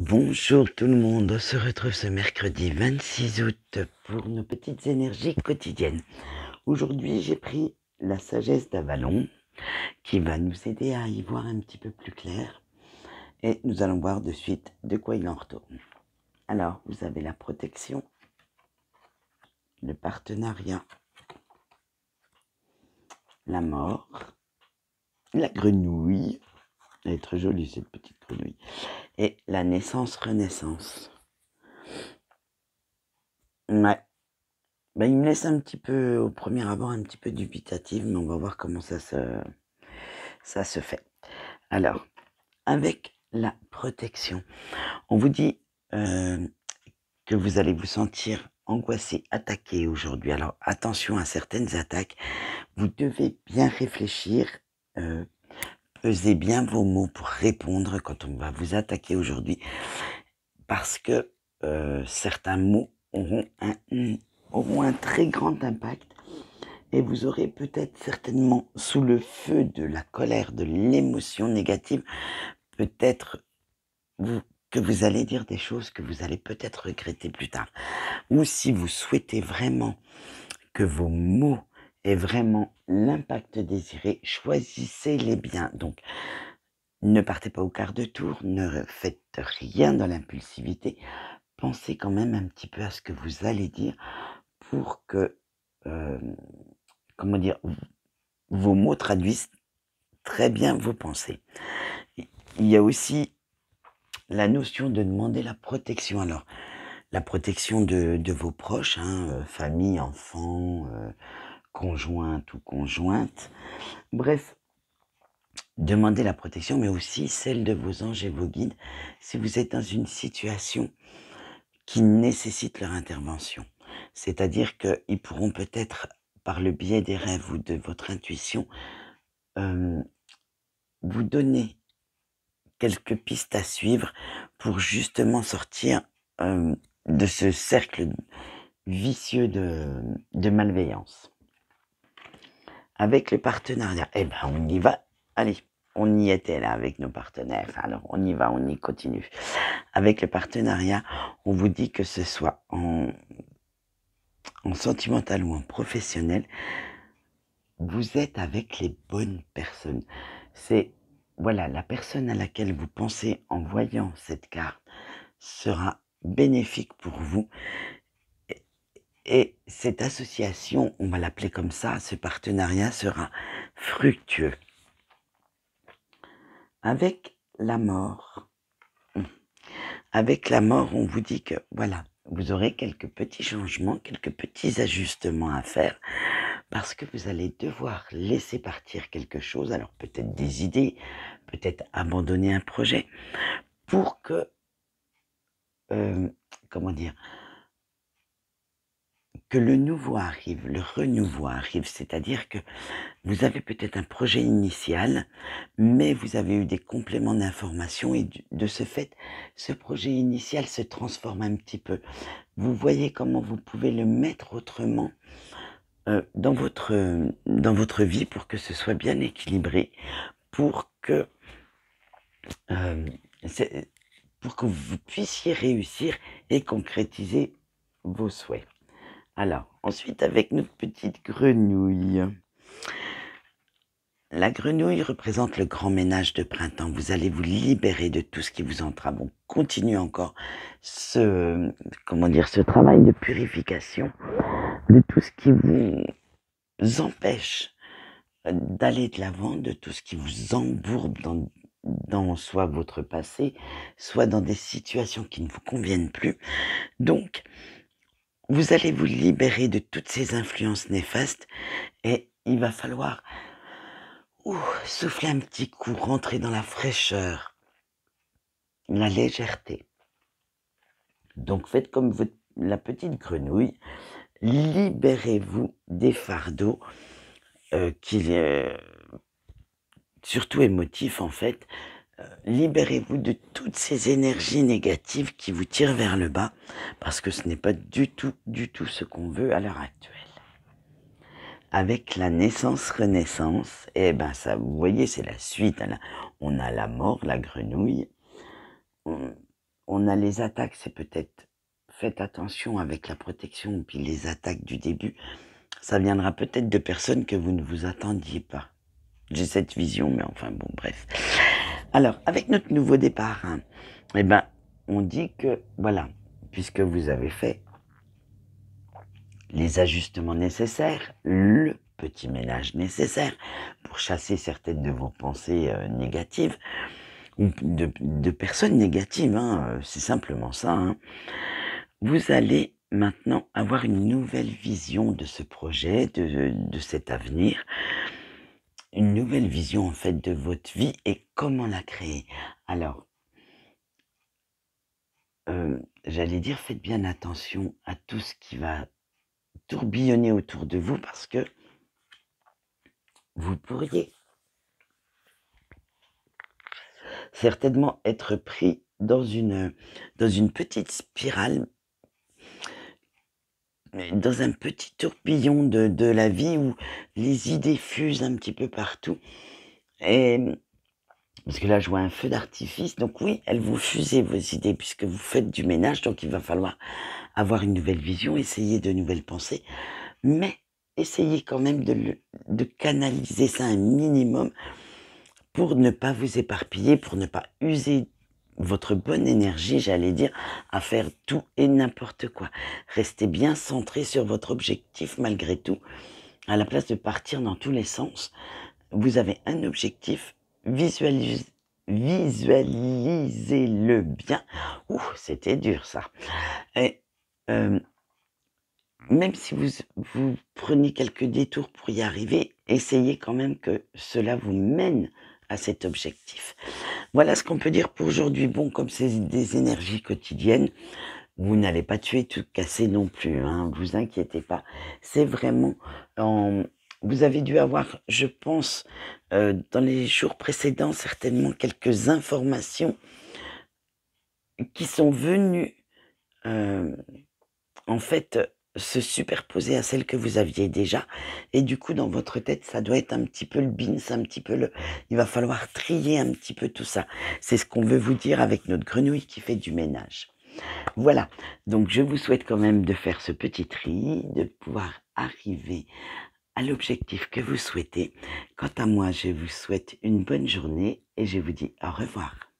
Bonjour tout le monde, on se retrouve ce mercredi 26 août pour nos petites énergies quotidiennes. Aujourd'hui, j'ai pris la sagesse d'Avalon qui va nous aider à y voir un petit peu plus clair et nous allons voir de suite de quoi il en retourne. Alors, vous avez la protection, le partenariat, la mort, la grenouille, elle est très jolie cette petite grenouille, et la naissance-renaissance. Ouais. Ben, il me laisse un petit peu, au premier abord, un petit peu dubitatif, mais on va voir comment ça se fait. Alors, avec la protection, on vous dit que vous allez vous sentir angoissé, attaqué aujourd'hui. Alors, attention à certaines attaques. Vous devez bien réfléchir, pesez bien vos mots pour répondre quand on va vous attaquer aujourd'hui, parce que certains mots auront un très grand impact. Et vous aurez peut-être certainement, sous le feu de la colère, de l'émotion négative, peut-être que vous allez dire des choses que vous allez peut-être regretter plus tard. Ou si vous souhaitez vraiment que vos mots aient vraiment l'impact désiré, choisissez-les bien. Donc, ne partez pas au quart de tour, ne faites rien dans l'impulsivité. Pensez quand même un petit peu à ce que vous allez dire pour que, comment dire, vos mots traduisent très bien vos pensées. Il y a aussi la notion de demander la protection. Alors, la protection de vos proches, famille, enfants, conjointe ou conjointe. Bref, demandez la protection, mais aussi celle de vos anges et vos guides si vous êtes dans une situation qui nécessite leur intervention. C'est-à-dire qu'ils pourront peut-être, par le biais des rêves ou de votre intuition, vous donner quelques pistes à suivre pour justement sortir de ce cercle vicieux de malveillance. Avec le partenariat, on y va. Allez, on y était là avec nos partenaires. Alors on y va, on y continue. Avec le partenariat, on vous dit que ce soit en sentimental ou en professionnel, vous êtes avec les bonnes personnes. C'est, voilà, la personne à laquelle vous pensez en voyant cette carte sera bénéfique pour vous. Et cette association, on va l'appeler comme ça, ce partenariat sera fructueux. Avec la mort, on vous dit que, voilà, vous aurez quelques petits changements, quelques petits ajustements à faire, parce que vous allez devoir laisser partir quelque chose, alors peut-être des idées, peut-être abandonner un projet, pour que, comment dire, que le nouveau arrive, le renouveau arrive, c'est-à-dire que vous avez peut-être un projet initial, mais vous avez eu des compléments d'information et de ce fait, ce projet initial se transforme un petit peu. Vous voyez comment vous pouvez le mettre autrement dans votre vie pour que ce soit bien équilibré, pour que, euh, pour que vous puissiez réussir et concrétiser vos souhaits. Alors, ensuite, avec notre petite grenouille. La grenouille représente le grand ménage de printemps. Vous allez vous libérer de tout ce qui vous entrave. On continue encore ce travail de purification, de tout ce qui vous empêche d'aller de l'avant, de tout ce qui vous embourbe dans soit votre passé, soit dans des situations qui ne vous conviennent plus. Donc, vous allez vous libérer de toutes ces influences néfastes et il va falloir soufflez un petit coup, rentrez dans la fraîcheur, la légèreté. Donc faites comme la petite grenouille, libérez-vous des fardeaux surtout émotifs en fait. Libérez-vous de toutes ces énergies négatives qui vous tirent vers le bas, parce que ce n'est pas du tout ce qu'on veut à l'heure actuelle. Avec la naissance-renaissance, ça, vous voyez, c'est la suite. On a la mort, la grenouille. On on a les attaques, c'est peut-être faites attention avec la protection, puis les attaques du début, ça viendra peut-être de personnes que vous ne vous attendiez pas. J'ai cette vision, mais enfin bon, bref. Alors, avec notre nouveau départ, hein, eh ben, on dit que, voilà, puisque vous avez fait les ajustements nécessaires, le petit ménage nécessaire pour chasser certaines de vos pensées négatives, ou de personnes négatives, hein, c'est simplement ça, hein, vous allez maintenant avoir une nouvelle vision de ce projet, de cet avenir, une nouvelle vision en fait de votre vie et comment la créer. Alors, j'allais dire, faites bien attention à tout ce qui va tourbillonner autour de vous parce que vous pourriez certainement être pris dans une petite spirale, dans un petit tourbillon de la vie où les idées fusent un petit peu partout. Et parce que là, je vois un feu d'artifice. Donc oui, elles vont fuser vos idées puisque vous faites du ménage. Donc il va falloir avoir une nouvelle vision, essayer de nouvelles pensées. Mais essayez quand même de canaliser ça un minimum pour ne pas vous éparpiller, pour ne pas user votre bonne énergie, j'allais dire, à faire tout et n'importe quoi. Restez bien centré sur votre objectif malgré tout. À la place de partir dans tous les sens, vous avez un objectif, visualisez-le bien. Ouh, c'était dur ça. Et même si vous prenez quelques détours pour y arriver, essayez quand même que cela vous mène à cet objectif. Voilà ce qu'on peut dire pour aujourd'hui. Bon, comme c'est des énergies quotidiennes, vous n'allez pas tuer tout casser non plus, hein, vous inquiétez pas. C'est vraiment vous avez dû avoir, je pense, dans les jours précédents, certainement quelques informations qui sont venues, en fait, se superposer à celles que vous aviez déjà. Et du coup, dans votre tête, ça doit être un petit peu le beans, un petit peu le... Il va falloir trier un petit peu tout ça. C'est ce qu'on veut vous dire avec notre grenouille qui fait du ménage. Voilà, donc je vous souhaite quand même de faire ce petit tri, de pouvoir arriver à l'objectif que vous souhaitez. Quant à moi, je vous souhaite une bonne journée et je vous dis au revoir.